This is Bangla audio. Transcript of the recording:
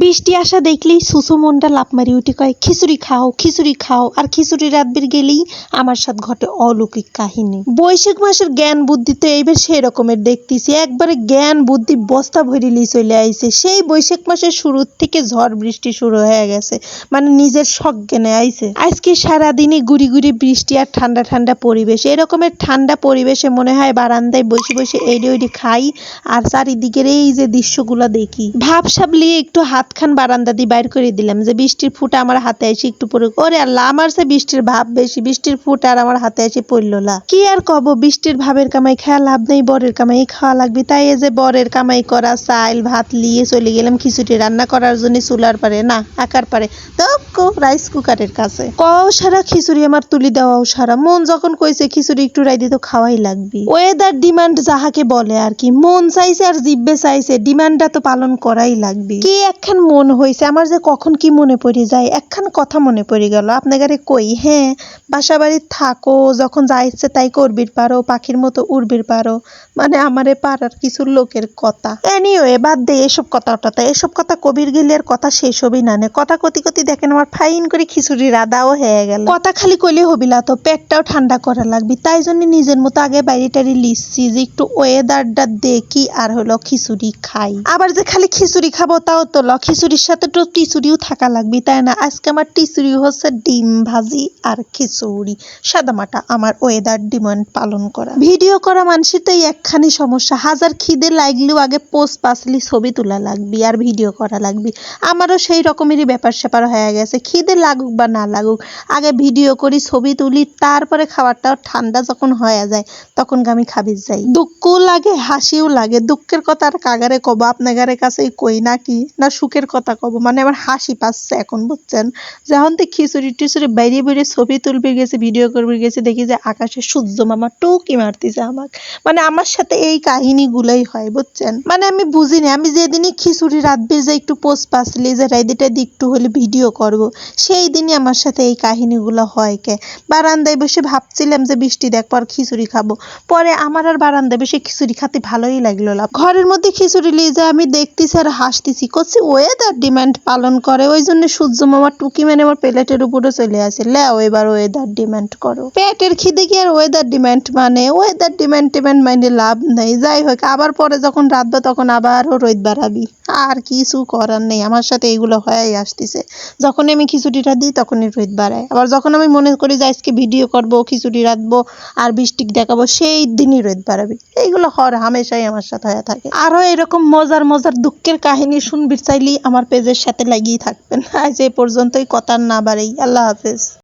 বৃষ্টি আসা দেখলেই সুসু মনটা লাফ মারি উঠে কয় খিচুড়ি খাও। আর খিচুড়ি রাতবির গেলেই আমার সাথে ঘটে অলৌকিক কাহিনী। বৈশাখ মাসের জ্ঞান বুদ্ধি তো এইবার সেই রকমের দেখতেছি, একবারে জ্ঞান বুদ্ধি বস্তা ভরিলি চলে আইছে। সেই বৈশাখ মাসের শুরুর থেকে ঝড় বৃষ্টি শুরু হয়ে গেছে, মানে নিজের সজ্ঞানে আইছে। আজকে সারাদিনই গুড়ি গুড়ি বৃষ্টি আর ঠান্ডা ঠান্ডা পরিবেশ। এরকমের ঠান্ডা পরিবেশে মনে হয় বারান্দায় বসে বসে এইডি ওইডি খাই আর চারিদিকের এই যে দৃশ্যগুলো দেখি। ভাব সাবলিয়ে একটু হাতখান বারান্দা দিয়ে বাইর করে দিলাম যে বৃষ্টির ফুটা আমার হাতে এসে একটু পরে, ওরে আল্লাহ, আমার সে বৃষ্টির ভাব বেশি, বৃষ্টির ফুটা আর আমার হাতে এসে পড়লো। কি আর কব, বৃষ্টির ভাবের কামাই খাওয়া লাভ নেই, বরের কামাই খাওয়া লাগবে। তাই এই যে বরের কামাই করা চাইল ভাত লিয়ে চলে গেলাম খিচুড়ি রান্না করার জন্য চুলার পারে না আকার পারে তো রাইস কুকারের কাছে। কও সারা খিচুড়ি আমার তুলি দেওয়াও সারা। মন যখন কইছে খিচুড়ি একটু রাই দিতে খাওয়াই লাগবে। ওয়েদার ডিমান্ড যাহাকে বলে আর কি, মন চাইছে আর জিব্বে চাইছে, ডিমান্ডটা তো পালন করাই লাগবে। কি একখান মন হয়েছে আমার যে কখন কি মনে পড়ে যায়, একখান কথা মনে পড়ে গেল আপনাদের কই। হ্যাঁ, বাসা বাড়ি থাকো, যখন যা ইচ্ছে তাই করবির পারো, পাখির মতো উড়বির পারো, মানে আমারে পাড়ার কিছু লোকের কথা। এনিওয়ে বাদ দে এসব কথা, এসব কথা কবির গিলের কথা শেষ হবেই না। কথা কতি দেখেন আমার ফাইন করে খিচুড়ি রাদাও হয়ে গেল। কথা খালি কইলে হবিলা তো, পেটটাও ঠান্ডা করা লাগবে। তাই জন্য নিজের মতো আগে বাইরে টাড়ি লিখছি যে একটু ওয়েদারটা দেখি আর হলো খিচুড়ি খাই। আবার যে খালি খিচুড়ি খাবো তাও তো খিচুড়ির সাথে তো টিচুড়িও থাকা লাগবে, তাই না? আজকে আমার টিচুড়ি হচ্ছে ডিম ভাজি আর খিচুড়ি সাদামাটা, আমার ওয়েদার ডিমান্ড পালন করা। ভিডিও করা মানুষের তো একখানি সমস্যা, হাজার খিদে লাগলেও আগে পোস্ট পাসলি ছবি তোলা লাগবে আর ভিডিও করা লাগবে। আমারও সেই রকমেরই ব্যাপার স্যাপার হয়ে গেছে, খিদে লাগুক বা না লাগুক আগে ভিডিও করি, ছবি তুলি, তারপরে খাবারটা ঠান্ডা যখন হয়ে যায় তখন আমি খাবির যাই। দুঃখও লাগে হাসিও লাগে। দুঃখের কথা আর কাগারে কব, আপনাদের কাছে কই নাকি না সুখের কথা কব, মানে আমার হাসি পাচ্ছে এখন, বুঝছেন? যখন তো খিচুড়ি টিচুড়ি বাইরে বাইরে ছবি তুলবে গেছে, ভিডিও করবে গেছে, দেখি যে আকাশে সূর্য মামা টুকি মারতেছে আমাকে, মানে আমার সাথে এই কাহিনীগুলাই হয়, বুঝছেন? মানে আমি বুঝিনি, আমি যেদিনই খিচুড়ি রাঁধবে যে একটু পোস্ট পাসলি যে রাইদিটা একটু হলে ভিডিও করব, সেই দিনই আমার সাথে এই কাহিনীগুলো হয়। কে বারান্দায় বসে ভাবছিলাম যে বৃষ্টি দেখ পর খিচুড়ি খাবো, পরে আমার আর বারান্দায় বসে খিচুড়ি খেতে ভালোই লাগলো। ঘরের মধ্যে খিচুড়ি লিয়ে যে আমি দেখতেছি আর হাসতেছি, করছি ওয়েদার ডিমান্ড পালন করে, ওই জন্য সূর্য মামা টুকি মানে আমার প্লেটের উপরে চলে আসে। লেও এবার ওয়েদার ডিমান্ড করো। পেটের খিদে কি আর ওয়েদার ডিমান্ড মানে? ওয়েদার ডিমান্ড মানে লাভ নাই। যাই হোক, আবার পরে যখন রাঁধবো তখন আবারও রোদ বাড়াবি, আর কিছু করার নেই। আমার সাথে এইগুলো হয়েই আসতেছে, যখন আমি খিচুড়িটা দিই তখনই রোদ বাড়ায়, আবার যখন আমি মনে করি যে আজকে ভিডিও করবো, খিচুড়ি রাঁধবো আর বৃষ্টি দেখাবো, সেই দিনই রোদ বাড়াবি। এইগুলো হামেশাই আমার সাথে হয়ে থাকে। আরো এরকম মজার মজার দুঃখের কাহিনী শুনবি চাইলেই আমার পেজের সাথে লাগিয়ে থাকবেন। আজ এই পর্যন্তই, কথা না বাড়াই, আল্লাহ হাফেজ।